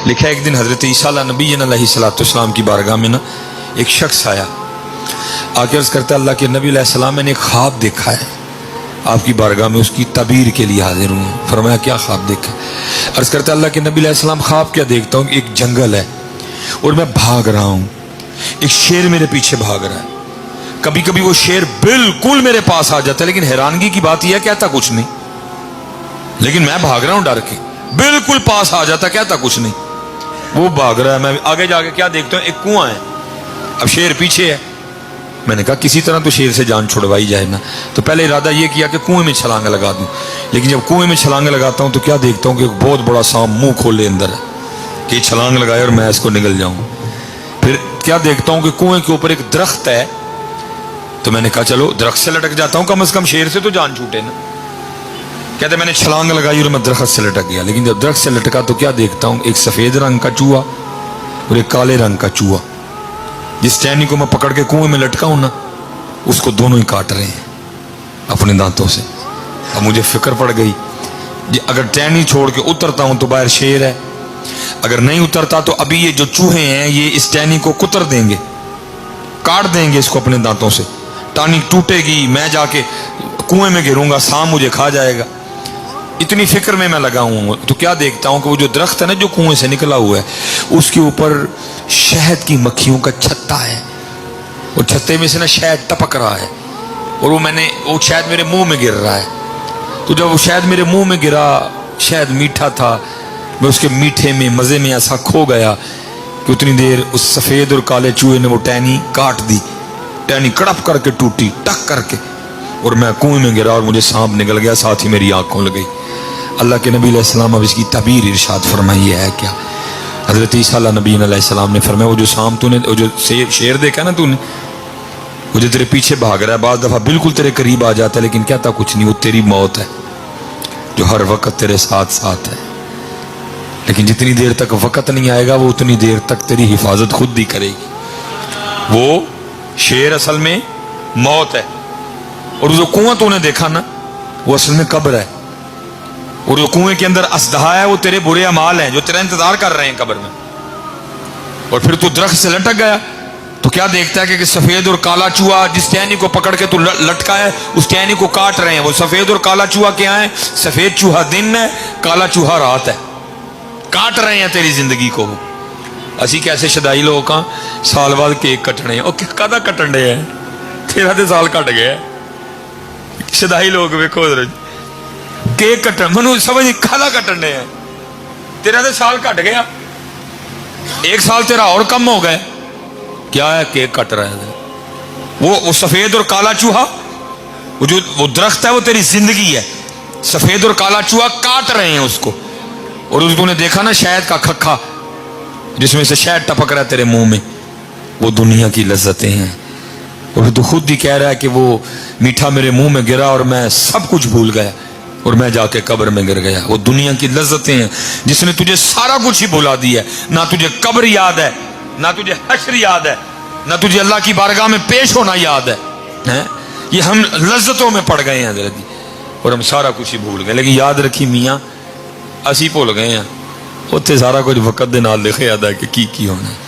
لکھا ہے ایک دن حضرت عیسیٰ نبی علیہ السلام کی بارگاہ میں نا ایک شخص آیا، آ کے عرض کرتا ہے اللہ کے نبی علیہ السلام میں نے ایک خواب دیکھا ہے، آپ کی بارگاہ میں اس کی تعبیر کے لیے حاضر ہوں۔ فرمایا کیا خواب دیکھا؟ عرض کرتا ہے اللہ کے نبی علیہ السلام خواب کیا دیکھتا ہوں، ایک جنگل ہے اور میں بھاگ رہا ہوں، ایک شیر میرے پیچھے بھاگ رہا ہے، کبھی کبھی وہ شیر بالکل میرے پاس آ جاتا ہے، لیکن حیرانگی کی بات یہ ہے کہتا کچھ نہیں، لیکن میں بھاگ رہا ہوں ڈر کے، بالکل پاس آ جاتا کہتا کچھ نہیں، وہ بھاگ رہا ہے، میں آگے جا کے کیا دیکھتا ہوں ایک کنواں ہے، اب شیر پیچھے ہے، میں نے کہا کسی طرح تو شیر سے جان چھڑوائی جائے نا، تو پہلے ارادہ یہ کیا کہ کنویں میں چھلانگ لگا دوں، لیکن جب کنویں میں چھلانگ لگاتا ہوں تو کیا دیکھتا ہوں کہ ایک بہت بڑا سانپ منہ کھولے اندر ہے کہ چھلانگ لگائے اور میں اس کو نگل جاؤں، پھر کیا دیکھتا ہوں کہ کنویں کے اوپر ایک درخت ہے، تو میں نے کہا چلو درخت سے لٹک جاتا ہوں، کم از کم شیر سے تو جان چھوٹے نا، کہتے میں نے چھلانگ لگائی اور میں درخت سے لٹک گیا، لیکن جب درخت سے لٹکا تو کیا دیکھتا ہوں ایک سفید رنگ کا چوہا اور ایک کالے رنگ کا چوہا، جس ٹہنی کو میں پکڑ کے کنویں میں لٹکا ہوں نا اس کو دونوں ہی کاٹ رہے ہیں اپنے دانتوں سے۔ اب مجھے فکر پڑ گئی اگر ٹہنی چھوڑ کے اترتا ہوں تو باہر شیر ہے، اگر نہیں اترتا تو ابھی یہ جو چوہے ہیں یہ اس ٹہنی کو کتر دیں گے، کاٹ دیں گے اس کو اپنے دانتوں سے، ٹہنی ٹوٹے گی، میں جا کے کنویں میں گروں گا، سانپ مجھے کھا جائے گا۔ اتنی فکر میں لگا ہوں تو کیا دیکھتا ہوں کہ وہ جو درخت ہے نا جو کنویں سے نکلا ہوا ہے اس کے اوپر شہد کی مکھیوں کا چھتا ہے، اور چھتے میں سے نا شہد ٹپک رہا ہے، اور وہ شہد میرے منہ میں گر رہا ہے، تو جب وہ شہد میرے منہ میں گرا، شہد میٹھا تھا، میں اس کے میٹھے میں مزے میں ایسا کھو گیا کہ اتنی دیر اس سفید اور کالے چوہے نے وہ ٹہنی کاٹ دی، ٹہنی کڑپ کر کے ٹوٹی ٹک کر کے، اور میں کنویں میں گرا اور مجھے سانپ نکل گیا، ساتھ ہی میری آنکھ کھل گئی۔ اللہ کے نبی علیہ السلام اب اس کی تعبیر ارشاد فرمائی ہے کیا؟ حضرت عیسیٰ نبی علیہ السلام نے فرمایا وہ جو سانپ تو نے وہ جو شیر دیکھا نا تو نے، وہ جو تیرے پیچھے بھاگ رہا ہے، بعض دفعہ بالکل تیرے قریب آ جاتا ہے لیکن کہتا کچھ نہیں، وہ تیری موت ہے جو ہر وقت تیرے ساتھ ساتھ ہے، لیکن جتنی دیر تک وقت نہیں آئے گا وہ اتنی دیر تک تیری حفاظت خود ہی کرے گی۔ وہ شیر اصل میں موت ہے، اور جو کنواں تو نے دیکھا نا وہ اصل میں قبر ہے، اور جو کنویں کے اندر اسدہا ہے وہ تیرے برے اعمال ہیں جو تیرا انتظار کر رہے ہیں قبر میں۔ اور پھر تو درخت سے لٹک گیا تو کیا دیکھتا ہے کہ سفید اور کالا چوہا جس ٹہنی کو پکڑ کے تو لٹکا ہے اس ٹہنی کو کاٹ رہے ہیں۔ وہ سفید اور کالا چوہا کیا ہے؟ سفید چوہا دن ہے، کالا چوہا رات ہے، کاٹ رہے ہیں تیری زندگی کو۔ اسی کیسے شدائی لوگ ہاں سال بعد کیک کٹنے ہیں، کدا کٹن ڈے ہیں، تیرا تے سال کٹ گیا، شدائی لوگ ویکھو کیک کٹن منو سمجھ کھالا کٹن ڈے ہیں، تیرا تے سال کٹ گیا، ایک سال تیرا اور کم ہو گئے، کیا ہے؟ کیک کٹ رہا ہے۔ وہ سفید اور کالا چوہا وہ درخت ہے وہ تیری زندگی ہے، سفید اور کالا چوہا کاٹ رہے ہیں اس کو، اور اس کو نے دیکھا نا شہد کا کھکھا جس میں سے شہد ٹپک رہا ہے تیرے منہ میں، وہ دنیا کی لذتیں ہیں، اور تو خود ہی کہہ رہا ہے کہ وہ میٹھا میرے منہ میں گرا اور میں سب کچھ بھول گیا اور میں جا کے قبر میں گر گیا۔ وہ دنیا کی لذتیں ہیں جس نے تجھے سارا کچھ ہی بھلا دیا ہے، نہ تجھے قبر یاد ہے، نہ تجھے حشر یاد ہے، نہ تجھے اللہ کی بارگاہ میں پیش ہونا یاد ہے۔ یہ ہم لذتوں میں پڑ گئے ہیں حضرت، اور ہم سارا کچھ ہی بھول گئے، لیکن یاد رکھی میاں اسی بھول گئے ہیں، اتنے سارا کچھ وقت دے نال لکھے یاد ہے کہ کی ہونا ہے۔